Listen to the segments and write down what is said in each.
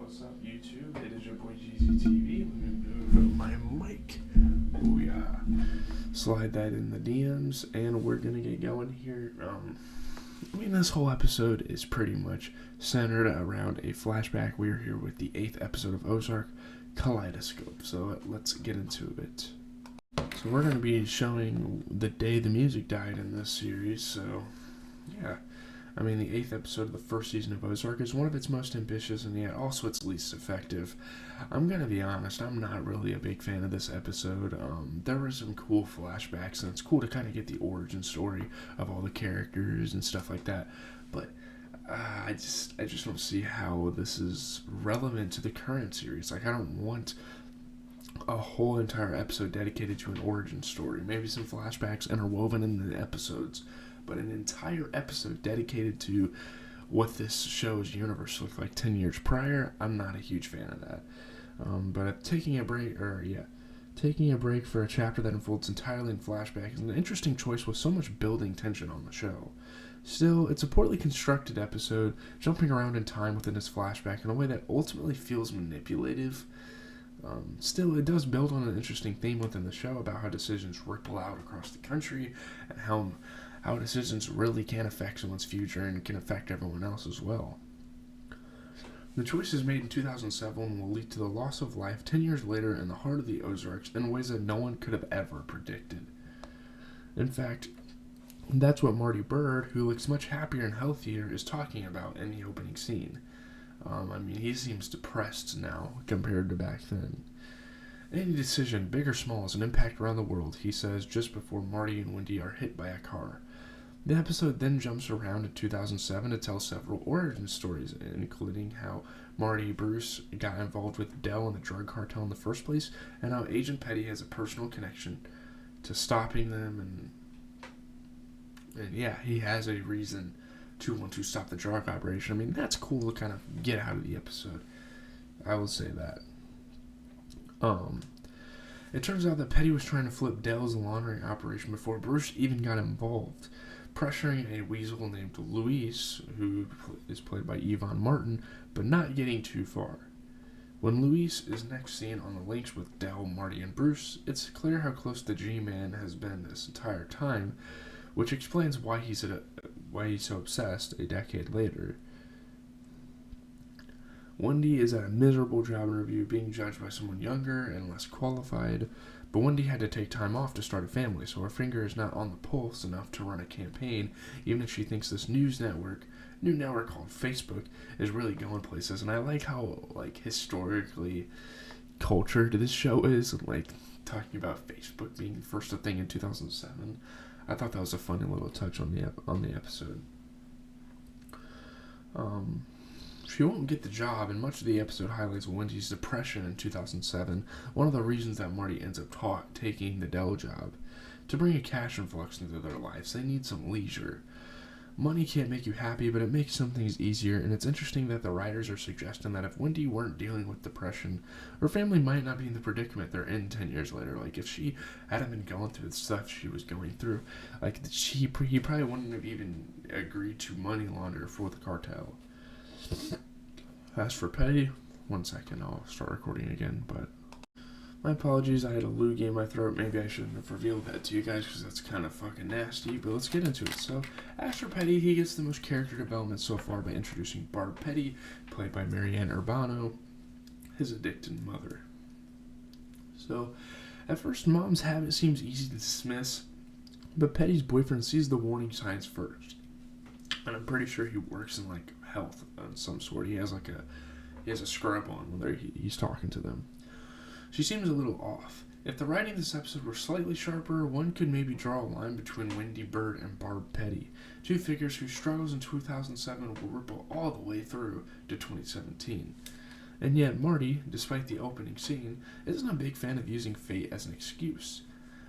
What's up, YouTube? It is your boy GZTV. Let me move my mic. Oh yeah. Slide that in the DMs, and we're gonna get going here. This whole episode is pretty much centered around a flashback. We're here with the 8th episode of Ozark, Kaleidoscope. So let's get into it. So we're gonna be showing the day the music died in this series. So yeah. The 8th episode of the first season of Ozark is one of its most ambitious and yet also its least effective. I'm gonna be honest, I'm not really a big fan of this episode. There were some cool flashbacks, and it's cool to kind of get the origin story of all the characters and stuff like that. But I just don't see how this is relevant to the current series. I don't want a whole entire episode dedicated to an origin story. Maybe some flashbacks interwoven in the episodes. But an entire episode dedicated to what this show's universe looked like 10 years prior, I'm not a huge fan of that. But taking a break for a chapter that unfolds entirely in flashback is an interesting choice with so much building tension on the show. Still, it's a poorly constructed episode, jumping around in time within its flashback in a way that ultimately feels manipulative. Still, it does build on an interesting theme within the show about how decisions ripple out across the country and how decisions really can affect someone's future and can affect everyone else as well. The choices made in 2007 will lead to the loss of life 10 years later in the heart of the Ozarks in ways that no one could have ever predicted. In fact, that's what Marty Byrde, who looks much happier and healthier, is talking about in the opening scene. He seems depressed now compared to back then. Any decision, big or small, has an impact around the world, he says just before Marty and Wendy are hit by a car. The episode then jumps around to 2007 to tell several origin stories, including how Marty Bruce got involved with Dell and the drug cartel in the first place, and how Agent Petty has a personal connection to stopping them, and he has a reason to want to stop the drug operation. That's cool to kind of get out of the episode. I will say that. It turns out that Petty was trying to flip Dell's laundering operation before Bruce even got involved, pressuring a weasel named Luis, who is played by Yvonne Martin, but not getting too far. When Luis is next seen on the links with Dell, Marty, and Bruce, it's clear how close the G-Man has been this entire time, which explains why he's so obsessed a decade later. Wendy is at a miserable job interview being judged by someone younger and less qualified, but Wendy had to take time off to start a family, so her finger is not on the pulse enough to run a campaign, even if she thinks this new network called Facebook is really going places. And I like how historically cultured this show is, talking about Facebook being the first thing in 2007. I thought that was a funny little touch on the episode. She won't get the job, and much of the episode highlights Wendy's depression in 2007, one of the reasons that Marty ends up taking the Dell job. To bring a cash influx into their lives, they need some leisure. Money can't make you happy, but it makes some things easier, and it's interesting that the writers are suggesting that if Wendy weren't dealing with depression, her family might not be in the predicament they're in 10 years later. If she hadn't been going through the stuff she was going through, he probably wouldn't have even agreed to money launder for the cartel. As for Petty, one second, I'll start recording again, but my apologies, I had a loogie in my throat. Maybe I shouldn't have revealed that to you guys because that's kind of fucking nasty, but let's get into it. So, as for Petty, he gets the most character development so far by introducing Barb Petty, played by Marianne Urbano, his addicted mother. So, at first, Mom's habit seems easy to dismiss, but Petty's boyfriend sees the warning signs first. And I'm pretty sure he works in health of some sort. He has a scrub on when he's talking to them. She seems a little off. If the writing of this episode were slightly sharper, one could maybe draw a line between Wendy Byrde and Barb Petty, two figures whose struggles in 2007 will ripple all the way through to 2017. And yet Marty, despite the opening scene, isn't a big fan of using fate as an excuse.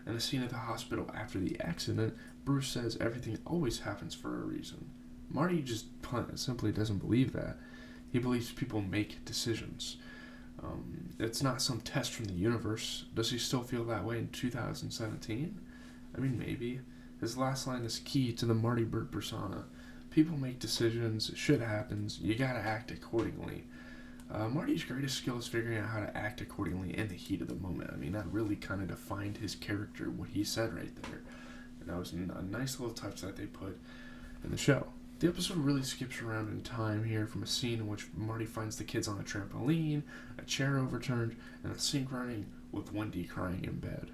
In the scene at the hospital after the accident, Bruce says everything always happens for a reason. Marty just simply doesn't believe that. He believes people make decisions. It's not some test from the universe. Does he still feel that way in 2017? Maybe. His last line is key to the Marty Byrde persona. People make decisions, shit happens, you gotta act accordingly. Marty's greatest skill is figuring out how to act accordingly in the heat of the moment. I mean, that really kind of defined his character, what he said right there. And that was a nice little touch that they put in the show. The episode really skips around in time here from a scene in which Marty finds the kids on a trampoline, a chair overturned, and a sink running with Wendy crying in bed.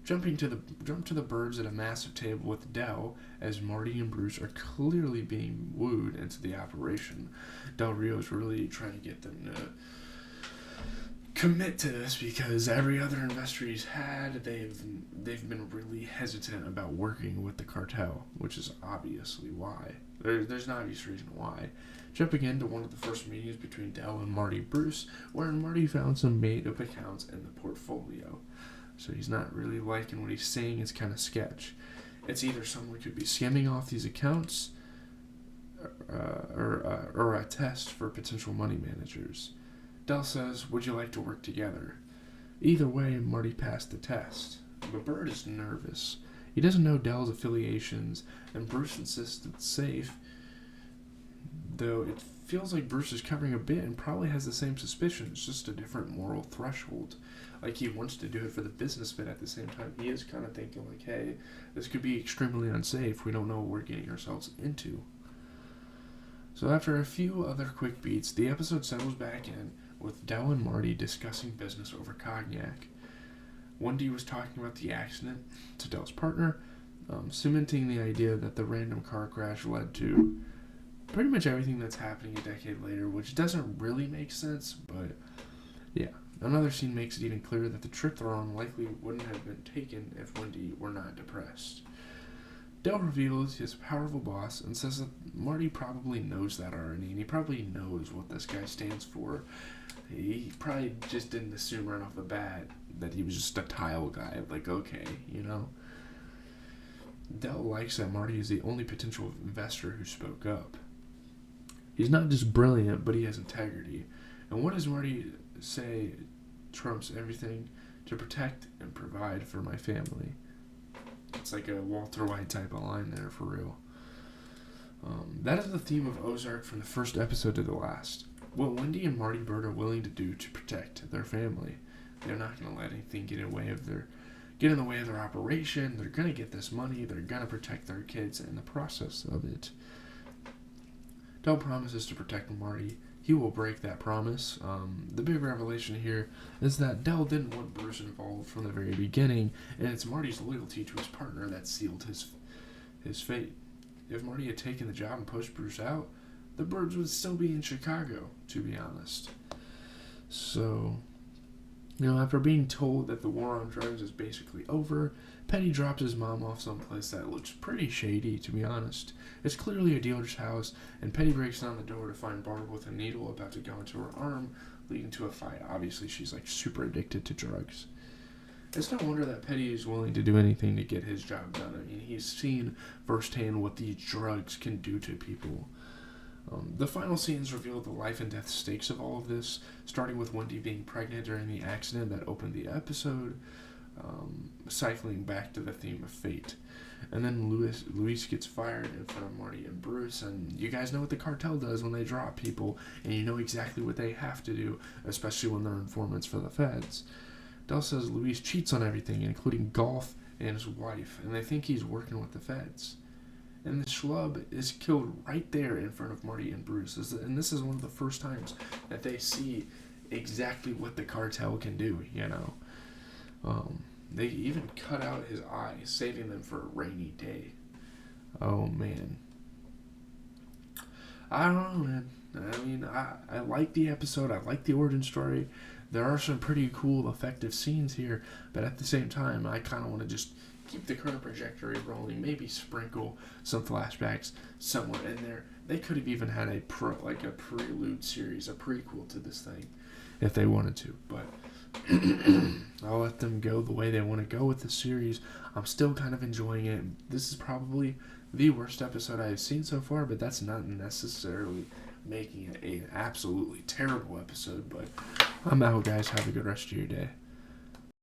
Jump to the birds at a massive table with Del as Marty and Bruce are clearly being wooed into the operation. Del Rio is really trying to get them to commit to this because every other investor he's had, they've been really hesitant about working with the cartel, which is obviously why. There's an obvious reason why. Jumping into one of the first meetings between Del and Marty Bruce, wherein Marty found some made-up accounts in the portfolio. So he's not really liking what he's saying. It's kind of sketch. It's either someone could be skimming off these accounts or a test for potential money managers. Del says, "Would you like to work together?" Either way, Marty passed the test. But Bird is nervous. He doesn't know Del's affiliations, and Bruce insists it's safe, though it feels like Bruce is covering a bit and probably has the same suspicions, just a different moral threshold. Like, he wants to do it for the business, but at the same time, he is kind of thinking, like, hey, this could be extremely unsafe. We don't know what we're getting ourselves into. So after a few other quick beats, the episode settles back in, with Del and Marty discussing business over cognac. Wendy was talking about the accident to Del's partner, cementing the idea that the random car crash led to pretty much everything that's happening a decade later, which doesn't really make sense, but yeah. Another scene makes it even clearer that the trip they're on likely wouldn't have been taken if Wendy were not depressed. Del reveals his powerful boss and says that Marty probably knows that already, and he probably knows what this guy stands for. He probably just didn't assume right off the bat that he was just a tile guy. Like, okay, you know. Del likes that Marty is the only potential investor who spoke up. He's not just brilliant, but he has integrity. And what does Marty say trumps everything? To protect and provide for my family. It's like a Walter White type of line there, for real. That is the theme of Ozark from the first episode to the last. What Wendy and Marty Bird are willing to do to protect their family. They're not going to let anything get in the way of their operation. They're going to get this money. They're going to protect their kids in the process of it. Del promises to protect Marty. He will break that promise. The big revelation here is that Del didn't want Bruce involved from the very beginning, and it's Marty's loyalty to his partner that sealed his fate. If Marty had taken the job and pushed Bruce out, the Birds would still be in Chicago, to be honest. So, after being told that the war on drugs is basically over, Petty drops his mom off someplace that looks pretty shady, to be honest. It's clearly a dealer's house, and Petty breaks down the door to find Barb with a needle about to go into her arm, leading to a fight. Obviously, she's super addicted to drugs. It's no wonder that Petty is willing to do anything to get his job done. I mean, he's seen firsthand what these drugs can do to people. The final scenes reveal the life and death stakes of all of this, starting with Wendy being pregnant during the accident that opened the episode, cycling back to the theme of fate. And then Luis gets fired in front of Marty and Bruce, and you guys know what the cartel does when they drop people, and you know exactly what they have to do, especially when they're informants for the feds. Del says Luis cheats on everything, including golf and his wife, and they think he's working with the feds. And the schlub is killed right there in front of Marty and Bruce. And this is one of the first times that they see exactly what the cartel can do, They even cut out his eye, saving them for a rainy day. Oh, man. I don't know, man. I mean, I like the episode. I like the origin story. There are some pretty cool, effective scenes here. But at the same time, I kind of want to just keep the current trajectory rolling. Maybe sprinkle some flashbacks somewhere in there. They could have even had a prelude series, a prequel to this thing, if they wanted to. But I'll let them go the way they want to go with the series. I'm still kind of enjoying it. This is probably the worst episode I've seen so far, but that's not necessarily making it an absolutely terrible episode. But I'm out, guys. Have a good rest of your day.